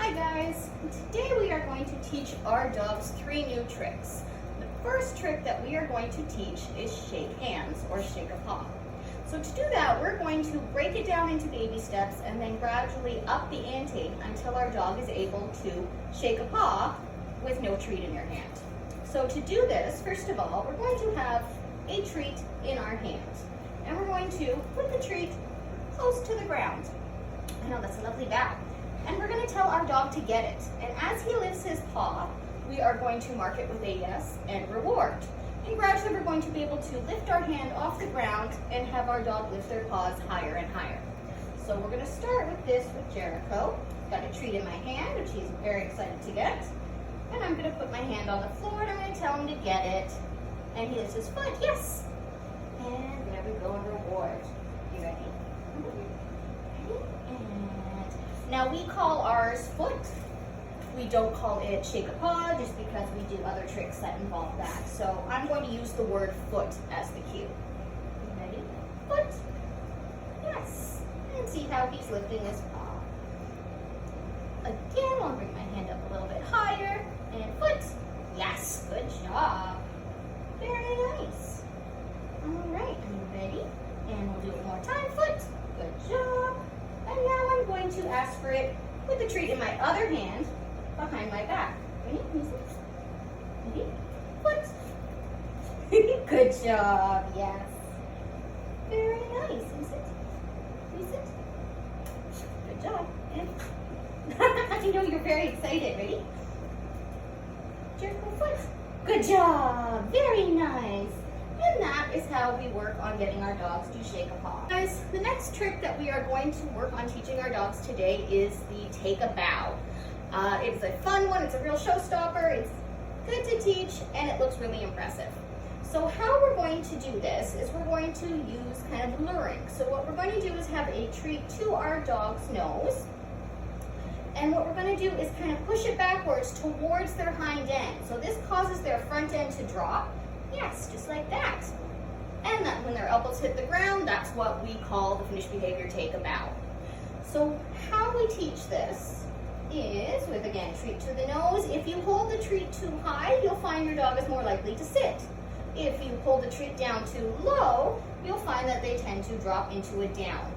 Hi guys, today we are going to teach our dogs 3 new tricks. The first trick that we are going to teach is shake hands or shake a paw. So to do that, we're going to break it down into baby steps and then gradually up the ante until our dog is able to shake a paw with no treat in your hand. So to do this, first of all, we're going to have a treat in our hands. And we're going to put the treat close to the ground. I know, that's a lovely bow. And we're going to tell our dog to get it. And as he lifts his paw, we are going to mark it with a yes and reward. And gradually we're going to be able to lift our hand off the ground and have our dog lift their paws higher and higher. So we're going to start with this with Jericho. Got a treat in my hand, which he's very excited to get. And I'm going to put my hand on the floor and I'm going to tell him to get it. And he lifts his foot, yes. And there we go, and reward. You ready? Now we call ours foot. We don't call it shake a paw just because we do other tricks that involve that. So I'm going to use the word foot as the cue. Ready? Foot. Yes. And see how he's lifting his paw. Again, I'll bring my hand up a little bit higher. And foot. Yes. Good job. Very nice. All right. Are you ready? And we'll do it one more time. Foot. Good job. And now I'm going to ask for it with the treat in my other hand behind my back. Ready? Ready? Foot. Good job. Yes. Very nice. And sit. Please sit. Good job. And I know you're very excited. Ready? Jericho, foot. Good job. Very nice. And that is how we work on getting our dogs to shake a paw. Guys, the next trick that we are going to work on teaching our dogs today is the take a bow. It's a fun one, it's a real showstopper, it's good to teach, and it looks really impressive. So how we're going to do this is we're going to use kind of luring. So what we're going to do is have a treat to our dog's nose. And what we're going to do is kind of push it backwards towards their hind end. So this causes their front end to drop. Yes, just like that. And then when their elbows hit the ground, that's what we call the finished behavior, take a bow. So how we teach this is with, again, treat to the nose. If you hold the treat too high, you'll find your dog is more likely to sit. If you hold the treat down too low, you'll find that they tend to drop into a down,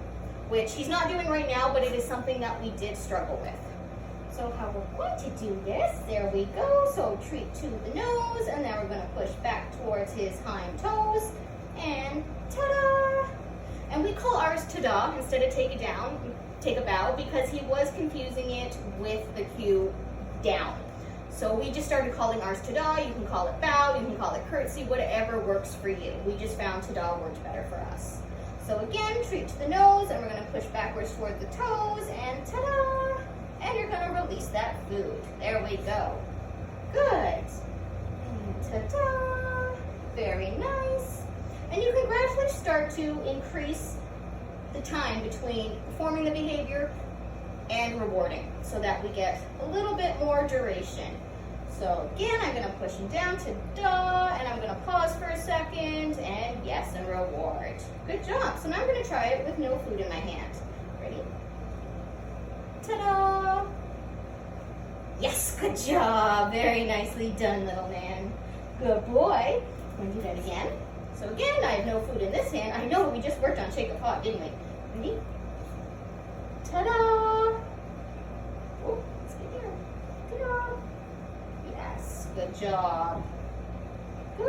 which he's not doing right now, but it is something that we did struggle with. So how we're going to do this, there we go. So treat to the nose, and then we're going to push back towards his hind toes, and ta-da! And we call ours ta-da instead of take a bow, because he was confusing it with the cue down. So we just started calling ours ta-da. You can call it bow, you can call it curtsy, whatever works for you. We just found ta-da worked better for us. So again, treat to the nose, and we're going to push backwards toward the toes, and ta-da! And you're going to release that food. There we go. Good. And ta-da! Very nice. And you can gradually start to increase the time between performing the behavior and rewarding so that we get a little bit more duration. So again, I'm going to push him down to da, and I'm going to pause for a second, and yes, and reward. Good job. So now I'm going to try it with no food in my hand. Ready? Ta-da! Yes, good job. Very nicely done, little man. Good boy. I'm going to do that again. So again, I have no food in this hand. I know we just worked on shake a paw, didn't we? Ready? Ta-da! Oh, let's get here. Ta-da! Yes, good job. Good.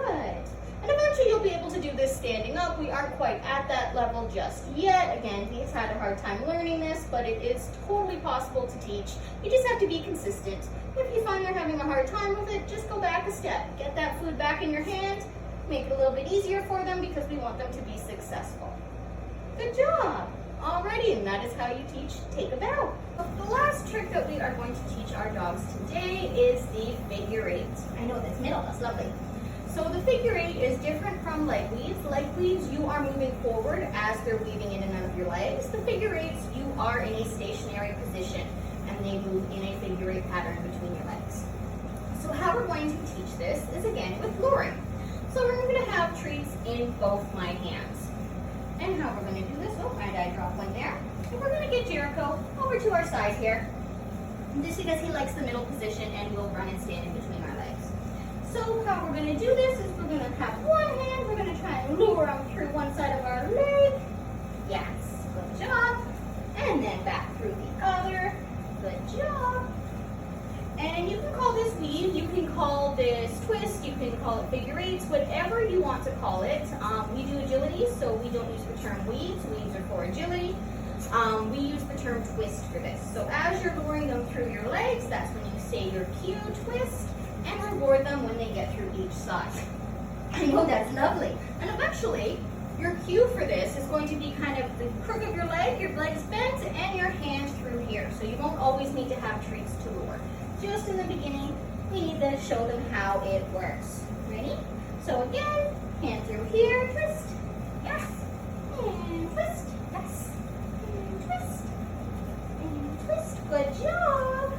And eventually you'll be able to do this standing up. We aren't quite at that level just yet. Again, he's had a hard time learning this, but it is totally possible to teach. You just have to be consistent. If you find you're having a hard time with it, just go back a step. Get that food back in your hand. Make it a little bit easier for them because we want them to be successful. Good job. Alrighty, and that is how you teach take a bow. The last trick that we are going to teach our dogs today is the figure 8. I know this middle, that's lovely. So the figure 8 is different from leg weaves. Leg weaves, you are moving forward as they're weaving in and out of your legs. The figure 8s, you are in a stationary position and they move in a figure 8 pattern between your legs. So how we're going to teach this is again with luring. So we're going to have treats in both my hands. And how we're going to do this, oh, and I dropped one there. So we're going to get Jericho over to our side here. just because he likes the middle position and will run and stand in between our legs. So how we're going to do this is we're going to have one hand, we're going to try and lure him through one side of our leg. Yes, good job. And then back through the other. Good job. And you can call this weave, you can call this twist, you can call it figure eights, whatever you want to call it. We do agility, so we don't use the term weaves. Weaves are for agility. We use the term twist for this. So as you're luring them through your legs, that's when you say your cue, twist, and reward them when they get through each side. I know, that's lovely. And eventually, your cue for this is going to be kind of the crook of your leg's bent, and your hand through here. So you won't always need to have treats to lure. Just in the beginning, we need to show them how it works. Ready? So again, hand through here, twist, yes, and twist, yes, and twist, and twist. Good job.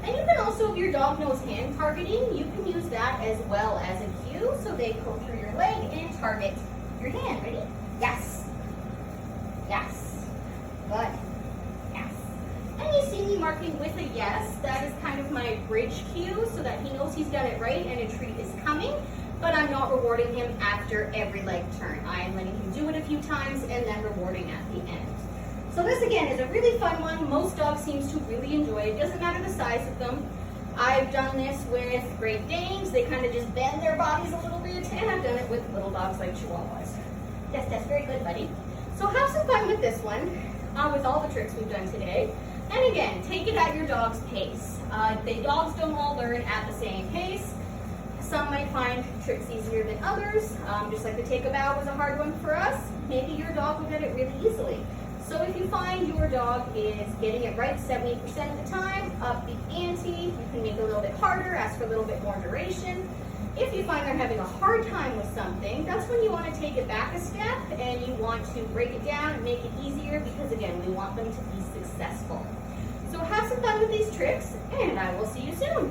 And you can also, if your dog knows hand targeting, you can use that as well as a cue. So they go through your leg and target your hand. Ready? Yes, yes, good. And you see me marking with a yes. That is kind of my bridge cue so that he knows he's got it right and a treat is coming, but I'm not rewarding him after every leg turn. I am letting him do it a few times and then rewarding at the end. So this again is a really fun one. Most dogs seem to really enjoy it. It doesn't matter the size of them. I've done this with Great Danes. They kind of just bend their bodies a little bit, and I've done it with little dogs like Chihuahuas. Yes, that's very good, buddy. So have some fun with this one, with all the tricks we've done today. And again, take it at your dog's pace. The dogs don't all learn at the same pace. Some might find tricks easier than others. Just like the take a bow was a hard one for us, maybe your dog will get it really easily. So if you find your dog is getting it right 70% of the time, up the ante. You can make it a little bit harder, ask for a little bit more duration. If you find they're having a hard time with something, that's when you want to take it back a step and you want to break it down and make it easier, because again, we want them to be successful. So have some fun with these tricks, and I will see you soon.